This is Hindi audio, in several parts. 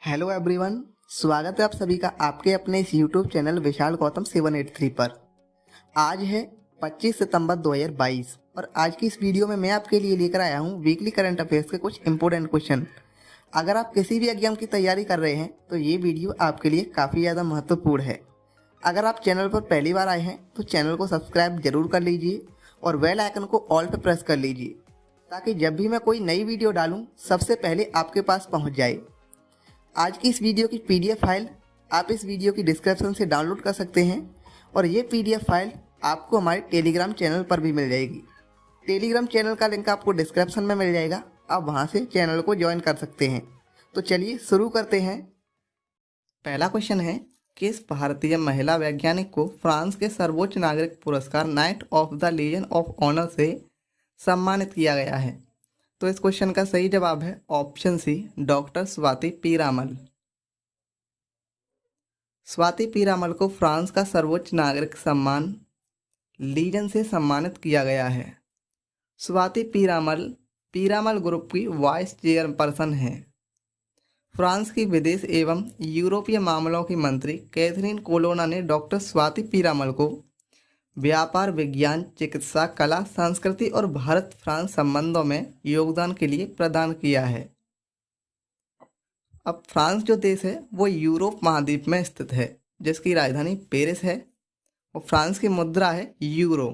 Hello everyone. स्वागत है आप सभी का आपके अपने इस यूट्यूब चैनल विशाल गौतम 783 पर। आज है 25 सितंबर 2022 और आज की इस वीडियो में मैं आपके लिए लेकर आया हूँ वीकली करंट अफेयर्स के कुछ इंपॉर्टेंट क्वेश्चन। अगर आप किसी भी एग्जाम की तैयारी कर रहे हैं तो ये वीडियो आपके लिए काफ़ी ज़्यादा महत्वपूर्ण है। अगर आप चैनल पर पहली बार आए हैं तो चैनल को सब्सक्राइब जरूर कर लीजिए और बेल आइकन को ऑल पर प्रेस कर लीजिए ताकि जब भी मैं कोई नई वीडियो डालूँ सबसे पहले आपके पास पहुँच जाए। आज की इस वीडियो की पीडीएफ फाइल आप इस वीडियो की डिस्क्रिप्शन से डाउनलोड कर सकते हैं और ये पीडीएफ फाइल आपको हमारे टेलीग्राम चैनल पर भी मिल जाएगी। टेलीग्राम चैनल का लिंक आपको डिस्क्रिप्शन में मिल जाएगा, आप वहां से चैनल को ज्वाइन कर सकते हैं। तो चलिए शुरू करते हैं। पहला क्वेश्चन है, किस भारतीय महिला वैज्ञानिक को फ्रांस के सर्वोच्च नागरिक पुरस्कार Knight of the Legion of Honour से सम्मानित किया गया है? तो इस क्वेश्चन का सही जवाब है option C, doctor Swati Piramal. Swati Piramal को फ्रांस का सर्वोच्च नागरिक सम्मान लीजन से सम्मानित किया गया है। स्वाति पीरामल ग्रुप की वाइस चेयरपर्सन है। फ्रांस की विदेश एवं यूरोपीय मामलों की मंत्री कैथरीन कोलोना ने डॉक्टर स्वाति पीरामल को व्यापार, विज्ञान, चिकित्सा, कला, संस्कृति और भारत फ्रांस संबंधों में योगदान के लिए प्रदान किया है। अब फ्रांस जो देश है वो यूरोप महाद्वीप में स्थित है, जिसकी राजधानी पेरिस है और फ्रांस की मुद्रा है यूरो।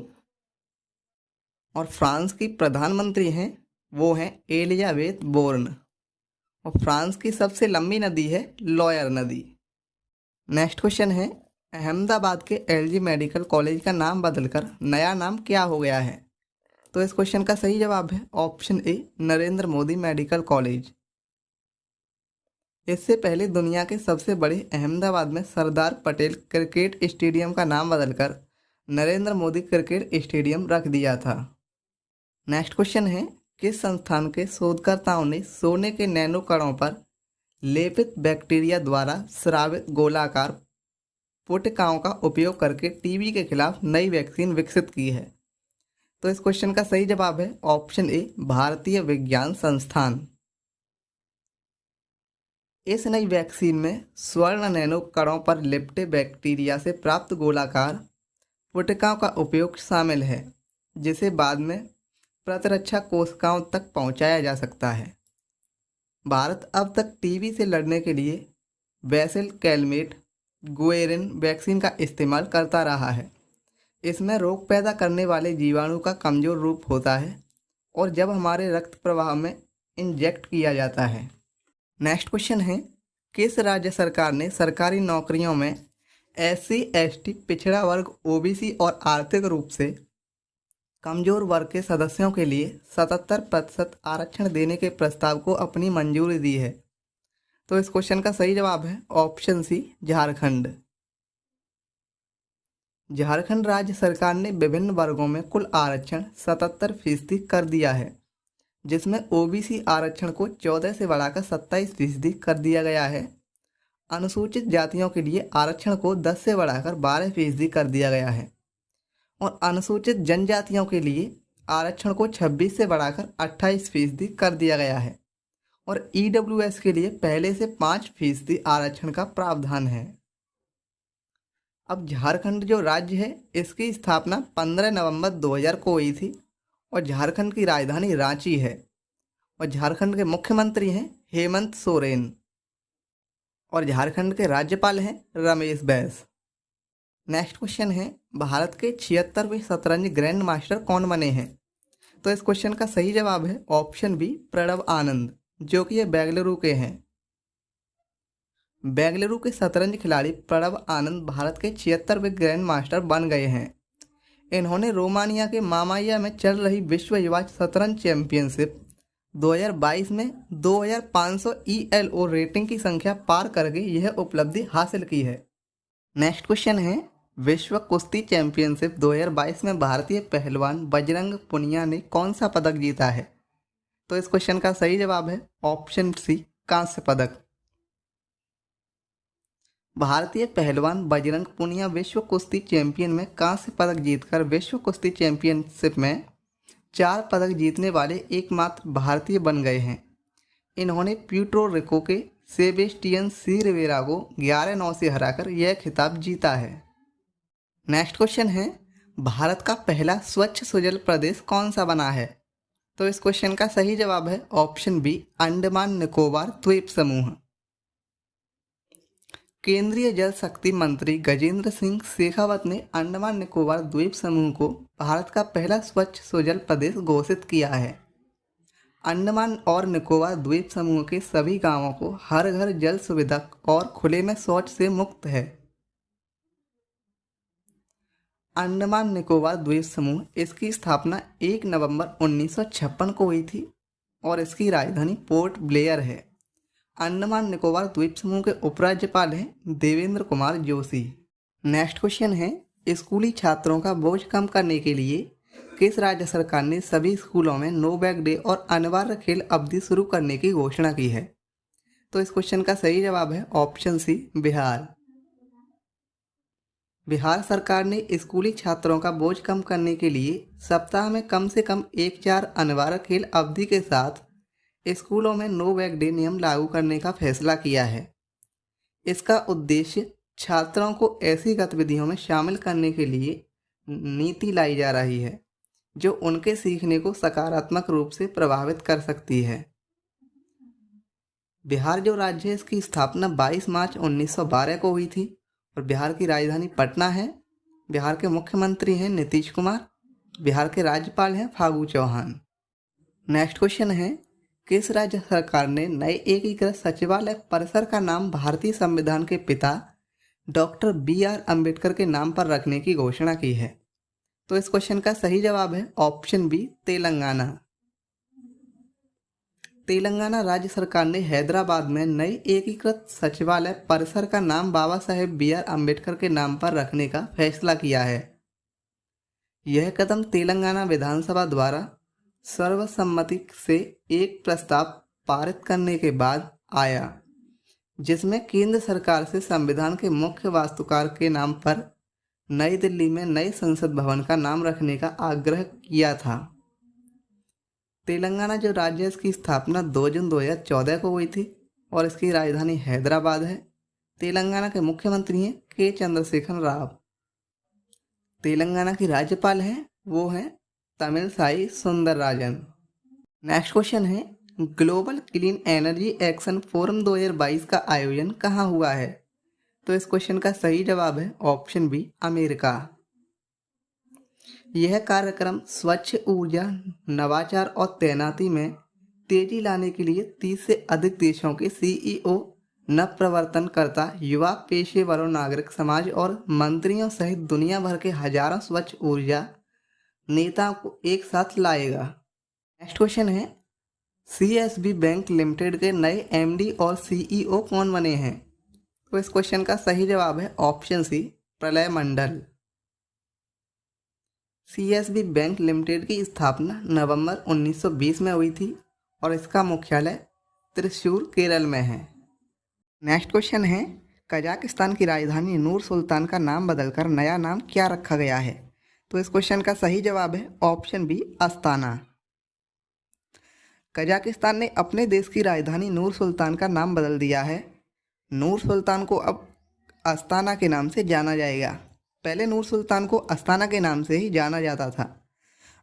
और फ्रांस की प्रधानमंत्री हैं वो हैं एलिजाबेथ बोर्न। और फ्रांस की सबसे लंबी नदी है लॉयर नदी। नेक्स्ट क्वेश्चन है, अहमदाबाद के एलजी मेडिकल कॉलेज का नाम बदलकर नया नाम क्या हो गया है? तो इस क्वेश्चन का सही जवाब है option A, Narendra Modi medical college. इससे पहले दुनिया के सबसे बड़े अहमदाबाद में सरदार पटेल क्रिकेट स्टेडियम का नाम बदलकर नरेंद्र मोदी क्रिकेट स्टेडियम रख दिया था। नेक्स्ट क्वेश्चन है, किस संस्थान के शोधकर्ताओं ने सोने के नैनो कणों पर लेपित बैक्टीरिया द्वारा स्रावित गोलाकार पुटकाओं का उपयोग करके टीबी के खिलाफ नई वैक्सीन विकसित की है? तो इस क्वेश्चन का सही जवाब है ऑप्शन ए, भारतीय विज्ञान संस्थान। इस नई वैक्सीन में स्वर्ण नैनो कणों पर लिपटे बैक्टीरिया से प्राप्त गोलाकार पुटकाओं का उपयोग शामिल है, जिसे बाद में प्रतिरक्षा कोशिकाओं तक पहुंचाया जा सकता है। भारत अब तक टीबी से लड़ने के लिए बेसिल कैलमेट गुएरिन वैक्सीन का इस्तेमाल करता रहा है। इसमें रोग पैदा करने वाले जीवाणु का कमज़ोर रूप होता है और जब हमारे रक्त प्रवाह में इंजेक्ट किया जाता है। नेक्स्ट क्वेश्चन है, किस राज्य सरकार ने सरकारी नौकरियों में SC ST, पिछड़ा वर्ग, OBC और आर्थिक रूप से कमज़ोर वर्ग के सदस्यों के लिए 77% आरक्षण देने के प्रस्ताव को अपनी मंजूरी दी है? तो इस क्वेश्चन का सही जवाब है ऑप्शन सी, झारखंड। झारखंड राज्य सरकार ने विभिन्न वर्गों में कुल आरक्षण 77% कर दिया है, जिसमें OBC आरक्षण को 14 से बढ़ाकर 27% कर दिया गया है। अनुसूचित जातियों के लिए आरक्षण को 10 से बढ़ाकर 12% कर दिया गया है और अनुसूचित जनजातियों के लिए आरक्षण को 26 से बढ़ाकर 28% कर दिया गया है और EWS के लिए पहले से 5% आरक्षण का प्रावधान है। अब झारखंड जो राज्य है इसकी स्थापना 15 नवंबर 2000 को हुई थी और झारखंड की राजधानी रांची है और झारखंड के मुख्यमंत्री हैं हेमंत सोरेन और झारखंड के राज्यपाल हैं रमेश बैस। नेक्स्ट क्वेश्चन है, भारत के 76वें शतरंज ग्रैंड मास्टर कौन बने हैं? तो इस क्वेश्चन का सही जवाब है ऑप्शन बी, प्रणव आनंद, जो कि ये बेंगलुरु के हैं। बेंगलुरु के शतरंज खिलाड़ी प्रणव आनंद भारत के 76वें ग्रैंड मास्टर बन गए हैं। इन्होंने रोमानिया के मामाया में चल रही विश्व युवा शतरंज चैंपियनशिप 2022 में 2500 ELO रेटिंग की संख्या पार करके यह उपलब्धि हासिल की है। नेक्स्ट क्वेश्चन है, विश्व कुश्ती चैंपियनशिप 2022 में भारतीय पहलवान बजरंग पुनिया ने कौन सा पदक जीता है? तो इस क्वेश्चन का सही जवाब है ऑप्शन सी, कांस्य पदक। भारतीय पहलवान बजरंग पुनिया विश्व कुश्ती चैंपियन में कांस्य पदक जीतकर विश्व कुश्ती चैंपियनशिप में 4 पदक जीतने वाले एकमात्र भारतीय बन गए हैं। इन्होंने प्यूर्टो रिको के सेबेस्टियन सी रिवेरा को 11-9 से हराकर यह खिताब जीता है। नेक्स्ट क्वेश्चन है, भारत का पहला स्वच्छ सुजल प्रदेश कौन सा बना है? तो इस क्वेश्चन का सही जवाब है ऑप्शन बी, अंडमान निकोबार द्वीप समूह। केंद्रीय जल शक्ति मंत्री गजेंद्र सिंह शेखावत ने अंडमान निकोबार द्वीप समूह को भारत का पहला स्वच्छ सुजल प्रदेश घोषित किया है। अंडमान और निकोबार द्वीप समूह के सभी गांवों को हर घर जल सुविधा और खुले में शौच से मुक्त है। अंडमान निकोबार द्वीप समूह, इसकी स्थापना 1 नवंबर 1956 को हुई थी और इसकी राजधानी पोर्ट ब्लेयर है। अंडमान निकोबार द्वीप समूह के उपराज्यपाल हैं देवेंद्र कुमार जोशी। नेक्स्ट क्वेश्चन है, स्कूली छात्रों का बोझ कम करने के लिए किस राज्य सरकार ने सभी स्कूलों में नो बैग डे और अनिवार्य खेल अवधि शुरू करने की घोषणा की है? तो इस क्वेश्चन का सही जवाब है ऑप्शन सी, बिहार। बिहार सरकार ने स्कूली छात्रों का बोझ कम करने के लिए सप्ताह में कम से कम 1-4 अनिवार्य खेल अवधि के साथ स्कूलों में नो बैग डे नियम लागू करने का फैसला किया है। इसका उद्देश्य छात्रों को ऐसी गतिविधियों में शामिल करने के लिए नीति लाई जा रही है जो उनके सीखने को सकारात्मक रूप से प्रभावित कर सकती है। बिहार जो राज्य है, इसकी स्थापना 22 मार्च 1912 को हुई थी और बिहार की राजधानी पटना है। बिहार के मुख्यमंत्री हैं नीतीश कुमार। बिहार के राज्यपाल हैं फागू चौहान। नेक्स्ट क्वेश्चन है, किस राज्य सरकार ने नए एकीकृत सचिवालय परिसर का नाम भारतीय संविधान के पिता डॉक्टर BR अम्बेडकर के नाम पर रखने की घोषणा की है? तो इस क्वेश्चन का सही जवाब है ऑप्शन बी, तेलंगाना। तेलंगाना राज्य सरकार ने हैदराबाद में नई एकीकृत सचिवालय परिसर का नाम बाबा साहेब BR अम्बेडकर के नाम पर रखने का फैसला किया है। यह कदम तेलंगाना विधानसभा द्वारा सर्वसम्मति से एक प्रस्ताव पारित करने के बाद आया, जिसमें केंद्र सरकार से संविधान के मुख्य वास्तुकार के नाम पर नई दिल्ली में नए संसद भवन का नाम रखने का आग्रह किया था। तेलंगाना जो राज्य है, इसकी स्थापना 2 जून 2014 को हुई थी और इसकी राजधानी हैदराबाद है। तेलंगाना के मुख्यमंत्री हैं के चंद्रशेखर राव। तेलंगाना की राज्यपाल हैं वो हैं तमिलसाई सुंदरराजन। नेक्स्ट क्वेश्चन है, global clean energy action forum 2022 का आयोजन कहाँ हुआ है? तो इस क्वेश्चन का सही जवाब है ऑप्शन बी, अमेरिका। यह कार्यक्रम स्वच्छ ऊर्जा, नवाचार और तैनाती में तेजी लाने के लिए 30 से अधिक देशों के CEO, नवप्रवर्तनकर्ता, युवा, पेशेवरों, नागरिक समाज और मंत्रियों सहित दुनिया भर के हजारों स्वच्छ ऊर्जा नेताओं को एक साथ लाएगा। नेक्स्ट क्वेश्चन है, CSB बैंक लिमिटेड के नए MD और CEO कौन बने हैं? तो इस क्वेश्चन का सही जवाब है ऑप्शन सी, प्रलय मंडल। CSB बैंक लिमिटेड की स्थापना नवंबर 1920 में हुई थी और इसका मुख्यालय त्रिशूर, केरल में है। नेक्स्ट क्वेश्चन है, कजाकिस्तान की राजधानी नूर सुल्तान का नाम बदलकर नया नाम क्या रखा गया है? तो इस क्वेश्चन का सही जवाब है ऑप्शन बी, अस्ताना। कजाकिस्तान ने अपने देश की राजधानी नूर सुल्तान का नाम बदल दिया है। नूर सुल्तान को अब अस्ताना के नाम से जाना जाएगा। पहले नूर सुल्तान को अस्ताना के नाम से ही जाना जाता था।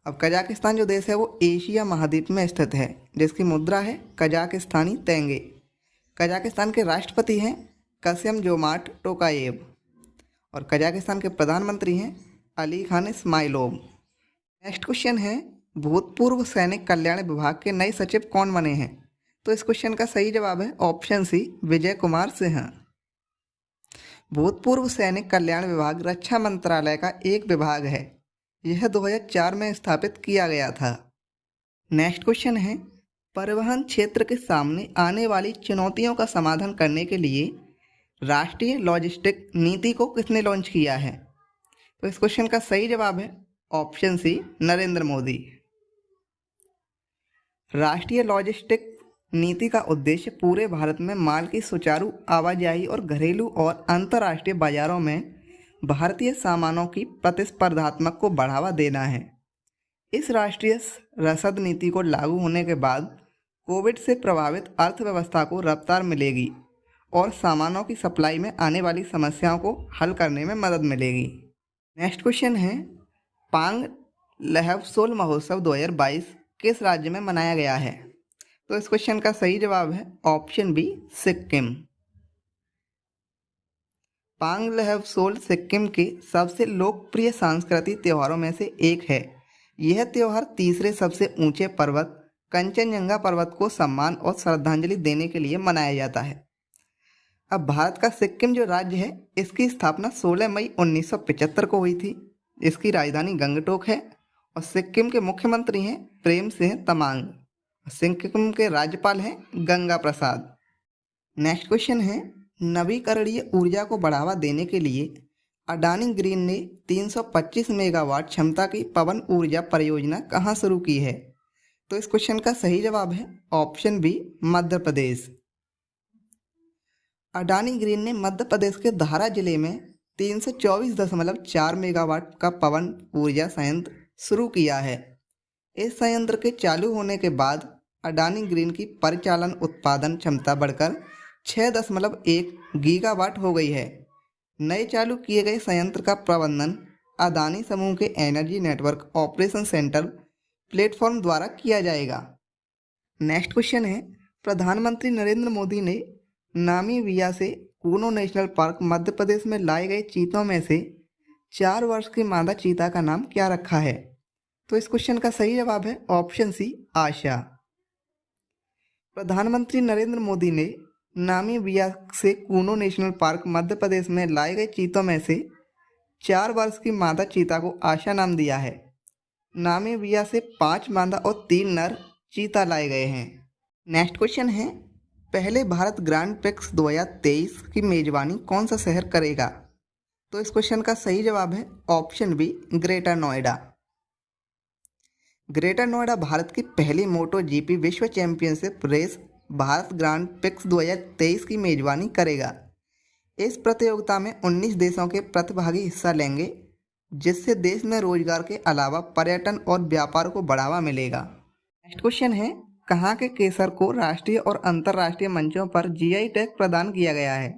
अब कजाकिस्तान जो देश है वो एशिया महाद्वीप में स्थित है, जिसकी मुद्रा है कजाकिस्तानी तेंगे। कजाकिस्तान के राष्ट्रपति हैं कासिम जोमार्ट टोकायेव और कजाकिस्तान के प्रधानमंत्री हैं अली खान इस्माइलोव। नेक्स्ट क्वेश्चन है, भूतपूर्व सैनिक कल्याण विभाग के नए सचिव कौन बने हैं? तो इस क्वेश्चन का सही जवाब है ऑप्शन सी, विजय कुमार सिंह। भूतपूर्व सैनिक कल्याण विभाग रक्षा मंत्रालय का एक विभाग है। यह 2004 में स्थापित किया गया था। नेक्स्ट क्वेश्चन है, परिवहन क्षेत्र के सामने आने वाली चुनौतियों का समाधान करने के लिए राष्ट्रीय लॉजिस्टिक नीति को किसने लॉन्च किया है? तो इस क्वेश्चन का सही जवाब है ऑप्शन सी, नरेंद्र मोदी। राष्ट्रीय लॉजिस्टिक नीति का उद्देश्य पूरे भारत में माल की सुचारू आवाजाही और घरेलू और अंतर्राष्ट्रीय बाजारों में भारतीय सामानों की प्रतिस्पर्धात्मक को बढ़ावा देना है। इस राष्ट्रीय रसद नीति को लागू होने के बाद कोविड से प्रभावित अर्थव्यवस्था को रफ्तार मिलेगी और सामानों की सप्लाई में आने वाली समस्याओं को हल करने में मदद मिलेगी। नेक्स्ट क्वेश्चन है, पांग लहवसोल महोत्सव 2022 किस राज्य में मनाया गया है? तो इस क्वेश्चन का सही जवाब है ऑप्शन बी, सिक्किम। पांग लहवसोल सिक्किम के सबसे लोकप्रिय सांस्कृतिक त्योहारों में से एक है। यह त्योहार तीसरे सबसे ऊंचे पर्वत कंचनजंगा पर्वत को सम्मान और श्रद्धांजलि देने के लिए मनाया जाता है। अब भारत का सिक्किम जो राज्य है, इसकी स्थापना 16 मई 1975 को हुई थी। इसकी राजधानी गंगटोक है और सिक्किम के मुख्यमंत्री हैं प्रेम सिंह तमांग। सिक्किम के राज्यपाल हैं गंगा प्रसाद। नेक्स्ट क्वेश्चन है, नवीकरणीय ऊर्जा को बढ़ावा देने के लिए अडानी ग्रीन ने 325 मेगावाट क्षमता की पवन ऊर्जा परियोजना कहाँ शुरू की है? तो इस क्वेश्चन का सही जवाब है option B, Madhya Pradesh. Adani green ने मध्य प्रदेश के धारा जिले में 324.4 मेगावाट का पवन ऊर्जा संयंत्र शुरू किया है। इस संयंत्र के चालू होने के बाद अडानी ग्रीन की परिचालन उत्पादन क्षमता बढ़कर 6.1 गीगावाट हो गई है। नए चालू किए गए संयंत्र का प्रबंधन अडानी समूह के energy network operation centre platform द्वारा किया जाएगा। नेक्स्ट क्वेश्चन है, प्रधानमंत्री नरेंद्र मोदी ने नामीबिया से कूनो नेशनल पार्क मध्य प्रदेश में लाए गए चीतों में से 4 वर्ष की मादा चीता का नाम क्या रखा है? तो इस क्वेश्चन का सही जवाब है ऑप्शन सी, आशा। प्रधानमंत्री नरेंद्र मोदी ने नामीबिया से कूनो नेशनल पार्क मध्य प्रदेश में लाए गए चीतों में से 4 वर्ष की मादा चीता को आशा नाम दिया है। नामीबिया से 5 मादा और 3 नर चीता लाए गए हैं। नेक्स्ट क्वेश्चन है, पहले भारत ग्रैंड प्रिक्स 2023 की मेजबानी कौन सा शहर करेगा? तो इस क्वेश्चन का सही जवाब है option B, Greater Noida. Greater Noida भारत की पहली मोटो जीपी विश्व चैंपियनशिप रेस भारत ग्रैंड प्रिक्स 2023 की मेजबानी करेगा। इस प्रतियोगिता में 19 देशों के प्रतिभागी हिस्सा लेंगे, जिससे देश में रोजगार के अलावा पर्यटन और व्यापार को बढ़ावा मिलेगा। नेक्स्ट क्वेश्चन है, कहाँ के केसर को राष्ट्रीय और अंतर्राष्ट्रीय मंचों पर जीआई टैग प्रदान किया गया है?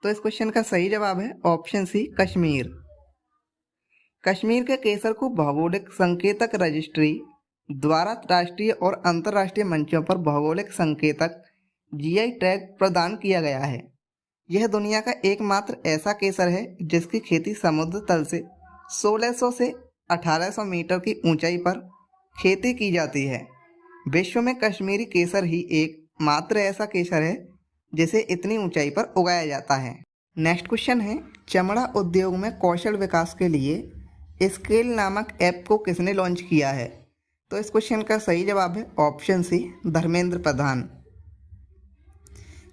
तो इस क्वेश्चन का सही जवाब है ऑप्शन सी, कश्मीर। कश्मीर के केसर को भौगोलिक संकेतक रजिस्ट्री द्वारा राष्ट्रीय और अंतर्राष्ट्रीय मंचों पर भौगोलिक संकेतक जीआई टैग प्रदान किया गया है। यह दुनिया का एकमात्र ऐसा केसर है जिसकी खेती समुद्र तल से 1600 से 1800 मीटर की ऊंचाई पर खेती की जाती है। विश्व में कश्मीरी केसर ही एकमात्र ऐसा केसर है जिसे इतनी ऊंचाई पर उगाया जाता है। नेक्स्ट क्वेश्चन है, चमड़ा उद्योग में कौशल विकास के लिए स्केल नामक ऐप को किसने लॉन्च किया है? तो इस क्वेश्चन का सही जवाब है ऑप्शन सी, धर्मेंद्र प्रधान।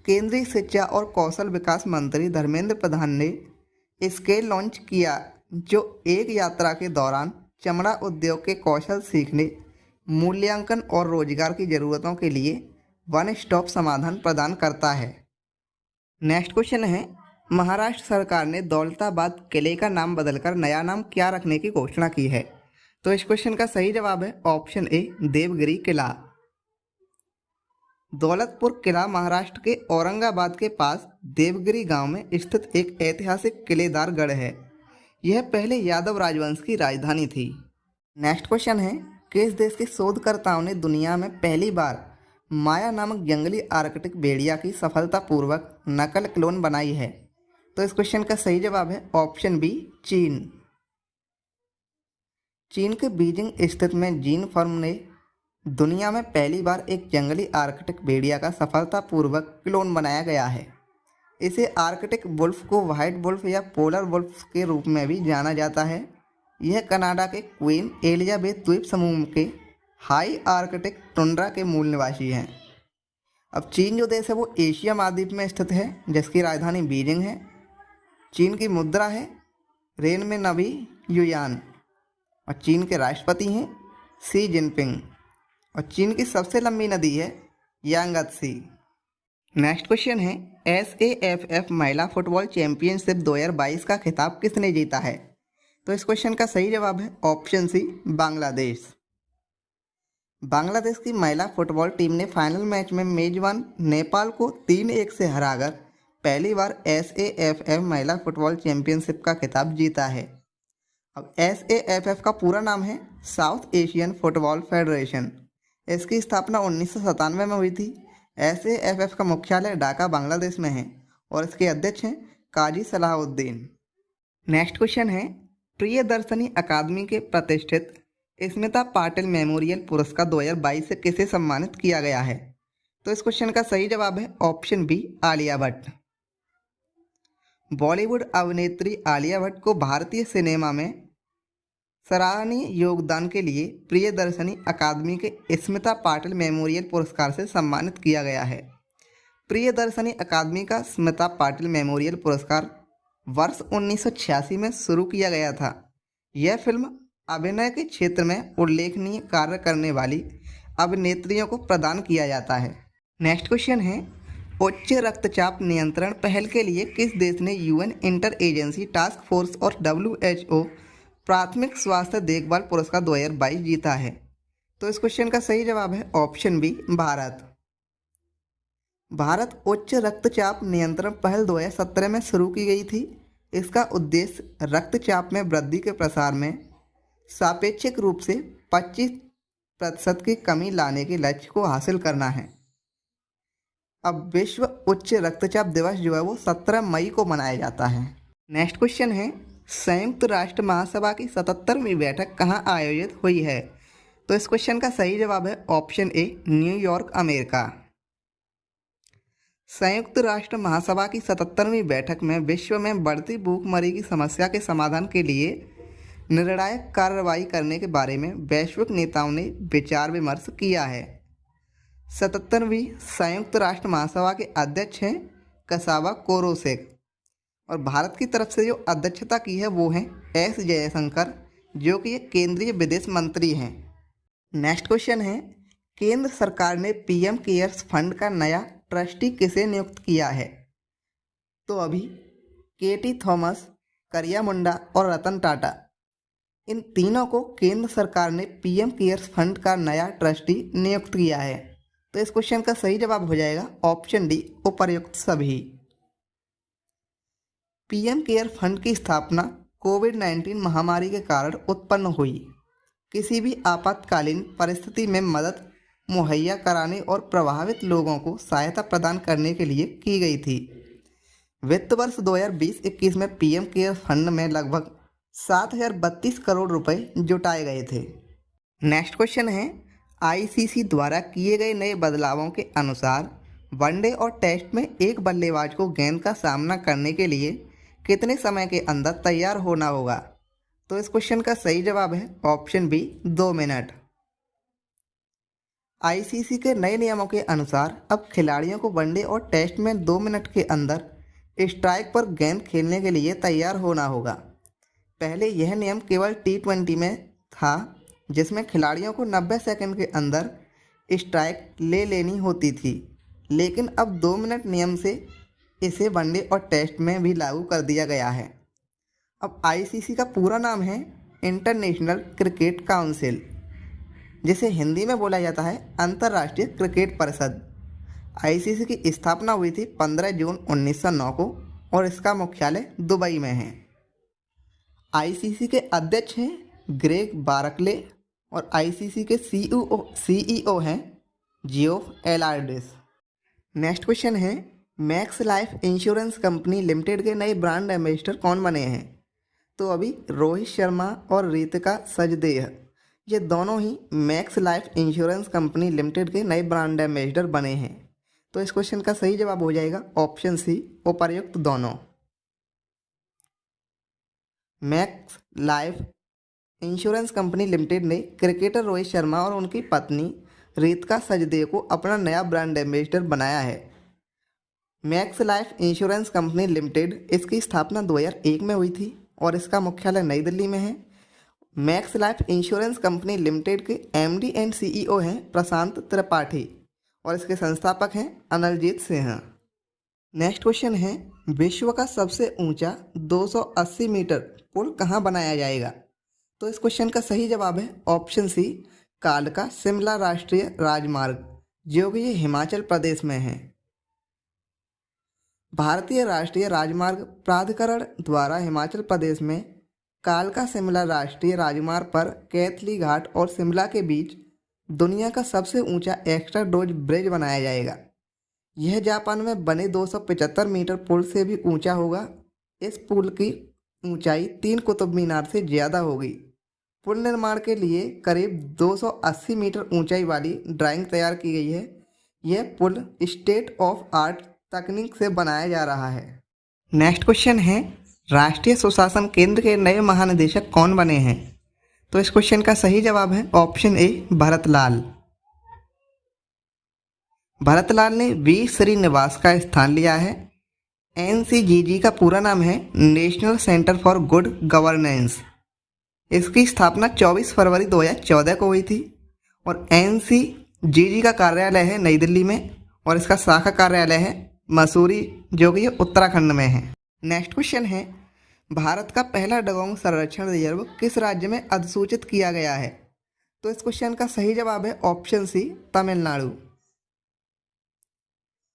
केंद्रीय शिक्षा और कौशल विकास मंत्री धर्मेंद्र प्रधान ने स्केल लॉन्च किया, जो एक यात्रा के दौरान चमड़ा उद्योग के कौशल सीखने, मूल्यांकन और रोजगार की ज़रूरतों के लिए वन स्टॉप समाधान प्रदान करता है। नेक्स्ट क्वेश्चन है, महाराष्ट्र सरकार ने दौलताबाद किले का नाम बदलकर नया नाम क्या रखने की घोषणा की है? तो इस क्वेश्चन का सही जवाब है ऑप्शन ए, देवगिरी किला। दौलतपुर किला महाराष्ट्र के औरंगाबाद के पास देवगिरी गांव में स्थित एक ऐतिहासिक किलेदार गढ़ है। यह पहले यादव राजवंश की राजधानी थी। नेक्स्ट क्वेश्चन है, किस देश के शोधकर्ताओं ने दुनिया में पहली बार माया नामक जंगली आर्कटिक भेड़िया की सफलतापूर्वक नकल क्लोन बनाई है? तो इस क्वेश्चन का सही जवाब है ऑप्शन बी, चीन। चीन के बीजिंग स्थित में जीन फर्म ने दुनिया में पहली बार एक जंगली आर्कटिक भेड़िया का सफलतापूर्वक क्लोन बनाया गया है। इसे आर्कटिक वुल्फ को व्हाइट वुल्फ या पोलर वुल्फ के रूप में भी जाना जाता है। यह कनाडा के क्वीन एलिजाबेथ द्वीप समूह के हाई आर्कटिक टुंड्रा के मूल निवासी हैं। अब चीन जो देश है वो एशिया महाद्वीप में स्थित है, जिसकी राजधानी बीजिंग है। चीन की मुद्रा है रेन में नबी युयान और चीन के राष्ट्रपति हैं शी जिनपिंग और चीन की सबसे लंबी नदी है यांगत्सी। नेक्स्ट क्वेश्चन है, SAFF महिला फुटबॉल चैंपियनशिप 2022 का खिताब किसने जीता है? तो इस क्वेश्चन का सही जवाब है ऑप्शन सी, बांग्लादेश। बांग्लादेश की महिला फुटबॉल टीम ने फाइनल मैच में मेजबान नेपाल को 3-1 से हराकर पहली बार SAFF महिला फुटबॉल चैंपियनशिप का खिताब जीता है। अब SAFF का पूरा नाम है साउथ एशियन फुटबॉल फेडरेशन। इसकी स्थापना 1997 में हुई थी। SAFF का मुख्यालय ढाका बांग्लादेश में है और इसके अध्यक्ष हैं काजी सलाहुद्दीन। नेक्स्ट क्वेश्चन है, प्रियदर्शनी अकादमी के प्रतिष्ठित स्मिता पाटिल मेमोरियल पुरस्कार 2022 से किसे सम्मानित किया गया है? तो इस क्वेश्चन का सही जवाब है ऑप्शन बी, आलिया भट्ट। बॉलीवुड अभिनेत्री आलिया भट्ट को भारतीय सिनेमा में सराहनीय योगदान के लिए प्रियदर्शनी अकादमी के स्मिता पाटिल मेमोरियल पुरस्कार से सम्मानित किया गया है। प्रियदर्शनी अकादमी का स्मिता पाटिल मेमोरियल पुरस्कार वर्ष 1986 में शुरू किया गया था। यह फिल्म अभिनय के क्षेत्र में उल्लेखनीय कार्य करने वाली अभिनेत्रियों को प्रदान किया जाता है। नेक्स्ट क्वेश्चन है, उच्च रक्तचाप नियंत्रण पहल के लिए किस देश ने UN inter agency task force और WHO प्राथमिक स्वास्थ्य देखभाल पुरस्कार 2022 जीता है? तो इस क्वेश्चन का सही जवाब है ऑप्शन बी, भारत। भारत उच्च रक्तचाप नियंत्रण पहल 2017 में शुरू की गई थी। इसका उद्देश्य रक्तचाप में वृद्धि के प्रसार में सापेक्षिक रूप से 25% की कमी लाने के लक्ष्य को हासिल करना है। अब विश्व उच्च रक्तचाप दिवस जो है वो 17 मई को मनाया जाता है। नेक्स्ट क्वेश्चन है, संयुक्त राष्ट्र महासभा की 77वीं बैठक कहाँ आयोजित हुई है? तो इस क्वेश्चन का सही जवाब है ऑप्शन ए, न्यूयॉर्क, अमेरिका। संयुक्त राष्ट्र महासभा की 77वीं बैठक में विश्व में बढ़ती भूखमरी की समस्या के समाधान के लिए निर्णायक कार्रवाई करने के बारे में वैश्विक नेताओं ने विचार विमर्श किया है। 77वीं संयुक्त राष्ट्र महासभा के अध्यक्ष हैं कसावा कोरोसेक और भारत की तरफ से जो अध्यक्षता की है वो हैं S जयशंकर, जो कि एक केंद्रीय विदेश मंत्री हैं। नेक्स्ट क्वेश्चन है, केंद्र सरकार ने PM केयर्स फंड का नया ट्रस्टी किसे नियुक्त किया है? तो अभी KT थॉमस, करिया मुंडा और रतन टाटा, इन तीनों को केंद्र सरकार ने PM केयर्स फंड का नया ट्रस्टी नियुक्त किया है। तो इस क्वेश्चन का सही जवाब हो जाएगा ऑप्शन डी, उपर्युक्त सभी। PM केयर फंड की स्थापना कोविड-19 महामारी के कारण उत्पन्न हुई किसी भी आपातकालीन परिस्थिति में मदद मुहैया कराने और प्रभावित लोगों को सहायता प्रदान करने के लिए की गई थी। वित्त वर्ष 2020-21 में PM केयर फंड में लगभग 7,032 करोड़ रुपए जुटाए गए थे। नेक्स्ट क्वेश्चन है, ICC द्वारा किए गए नए बदलावों के अनुसार वनडे और टेस्ट में एक बल्लेबाज को गेंद का सामना करने के लिए कितने समय के अंदर तैयार होना होगा? तो इस क्वेश्चन का सही जवाब है ऑप्शन बी, 2 मिनट। ICC के नए नियमों के अनुसार अब खिलाड़ियों को वनडे और टेस्ट में 2 मिनट के अंदर स्ट्राइक पर गेंद खेलने के लिए तैयार होना होगा। पहले यह नियम केवल T20 में था, जिसमें खिलाड़ियों को 90 सेकंड के अंदर स्ट्राइक ले लेनी होती थी, लेकिन अब 2 मिनट नियम से इसे वनडे और टेस्ट में भी लागू कर दिया गया है। अब ICC का पूरा नाम है इंटरनेशनल क्रिकेट काउंसिल, जिसे हिंदी में बोला जाता है अंतर्राष्ट्रीय क्रिकेट परिषद। ICC की स्थापना हुई थी 15 जून 1909 को और इसका मुख्यालय दुबई में है। ICC के अध्यक्ष हैं ग्रेग बारकले और ICC के CEO हैं जियोफ एलार्डिस। नेक्स्ट क्वेश्चन है, max Life insurance company limited के नए ब्रांड एम्बेसडर कौन बने हैं? तो अभी रोहित शर्मा और रितिका सजदेह, ये दोनों ही Max Life insurance company limited के नए ब्रांड एम्बेसडर बने हैं। तो इस क्वेश्चन का सही जवाब हो जाएगा ऑप्शन सी, उपर्युक्त दोनों। Max Life insurance company limited ने क्रिकेटर रोहित शर्मा और उनकी पत्नी रितिका सजदेह को अपना नया ब्रांड एम्बेसडर बनाया है। Max Life insurance company limited, इसकी स्थापना 2001 में हुई थी और इसका मुख्यालय नई दिल्ली में है। Max Life insurance company limited के MD एंड CEO हैं प्रशांत त्रिपाठी और इसके संस्थापक हैं अनलजीत सिंह। नेक्स्ट क्वेश्चन है, विश्व का सबसे ऊंचा 280 मीटर पुल कहाँ बनाया जाएगा? तो इस क्वेश्चन का सही जवाब है ऑप्शन सी, कालका शिमला राष्ट्रीय राजमार्ग, जो कि ये हिमाचल प्रदेश में है। भारतीय राष्ट्रीय राजमार्ग प्राधिकरण द्वारा हिमाचल प्रदेश में कालका शिमला राष्ट्रीय राजमार्ग पर कैथली घाट और शिमला के बीच दुनिया का सबसे ऊंचा एक्स्ट्रा डोज ब्रिज बनाया जाएगा। यह जापान में बने 275 मीटर पुल से भी ऊंचा होगा। इस पुल की ऊंचाई 3 कुतुब मीनार से ज़्यादा होगी। पुल निर्माण के लिए करीब 280 मीटर ऊंचाई वाली ड्राइंग तैयार की गई है। यह पुल स्टेट ऑफ आर्ट तकनीक से बनाया जा रहा है। नेक्स्ट क्वेश्चन है, राष्ट्रीय सुशासन केंद्र के नए महानिदेशक कौन बने हैं? तो इस क्वेश्चन का सही जवाब है ऑप्शन ए, भरतलाल। भरतलाल ने वी श्रीनिवास का स्थान लिया है। एनसीजीजी का पूरा नाम है national centre for good governance. इसकी स्थापना 24 फरवरी 2014 को हुई थी और एनसीजीजी का कार्यालय है नई दिल्ली में और इसका शाखा कार्यालय है मसूरी, जो कि उत्तराखंड में है। नेक्स्ट क्वेश्चन है, भारत का पहला डुगोंग संरक्षण रिजर्व किस राज्य में अधिसूचित किया गया है? तो इस क्वेश्चन का सही जवाब है ऑप्शन सी, तमिलनाडु।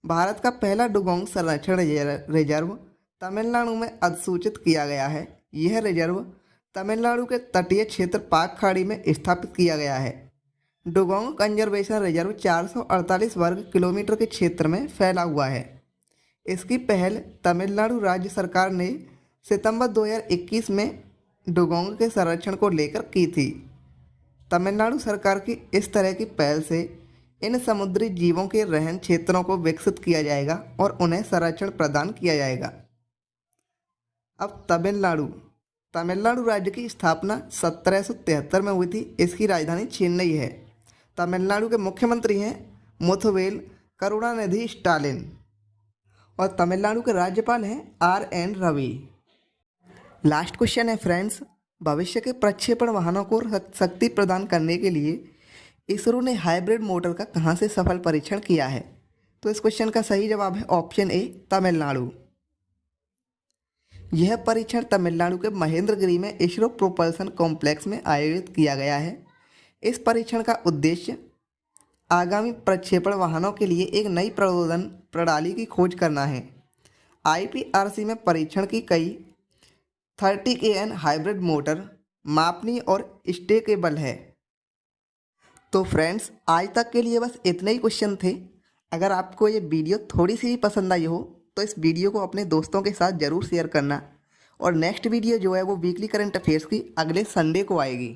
भारत का पहला डुगोंग संरक्षण रिजर्व तमिलनाडु में अधिसूचित किया गया है। यह रिजर्व तमिलनाडु के तटीय क्षेत्र पाक खाड़ी में स्थापित किया गया है। डुगोंग कंजर्वेशन रिजर्व 448 वर्ग किलोमीटर के क्षेत्र में फैला हुआ है। इसकी पहल तमिलनाडु राज्य सरकार ने सितंबर 2021 में डुगोंग के संरक्षण को लेकर की थी। तमिलनाडु सरकार की इस तरह की पहल से इन समुद्री जीवों के रहन क्षेत्रों को विकसित किया जाएगा और उन्हें संरक्षण प्रदान किया जाएगा। अब तमिलनाडु राज्य की स्थापना 1773 में हुई थी। इसकी राजधानी चेन्नई है। तमिलनाडु के मुख्यमंत्री हैं मुथुवेल करुणानिधि स्टालिन और तमिलनाडु के राज्यपाल हैं RN रवि। लास्ट क्वेश्चन है फ्रेंड्स, भविष्य के प्रक्षेपण वाहनों को शक्ति प्रदान करने के लिए इसरो ने हाइब्रिड मोटर का कहां से सफल परीक्षण किया है? तो इस क्वेश्चन का सही जवाब है ऑप्शन ए, तमिलनाडु। यह परीक्षण तमिलनाडु के महेंद्रगिरी में इसरो प्रोपल्सन कॉम्प्लेक्स में आयोजित किया गया है। इस परीक्षण का उद्देश्य आगामी प्रक्षेपण वाहनों के लिए एक नई प्रबोधन प्रणाली की खोज करना है। IPRC में परीक्षण की कई 30 kN हाइब्रिड मोटर मापनीय और स्टेकेबल है। तो फ्रेंड्स, आज तक के लिए बस इतने ही क्वेश्चन थे। अगर आपको ये वीडियो थोड़ी सी भी पसंद आई हो तो इस वीडियो को अपने दोस्तों के साथ ज़रूर शेयर करना और नेक्स्ट वीडियो जो है वो वीकली करंट अफेयर्स की अगले संडे को आएगी।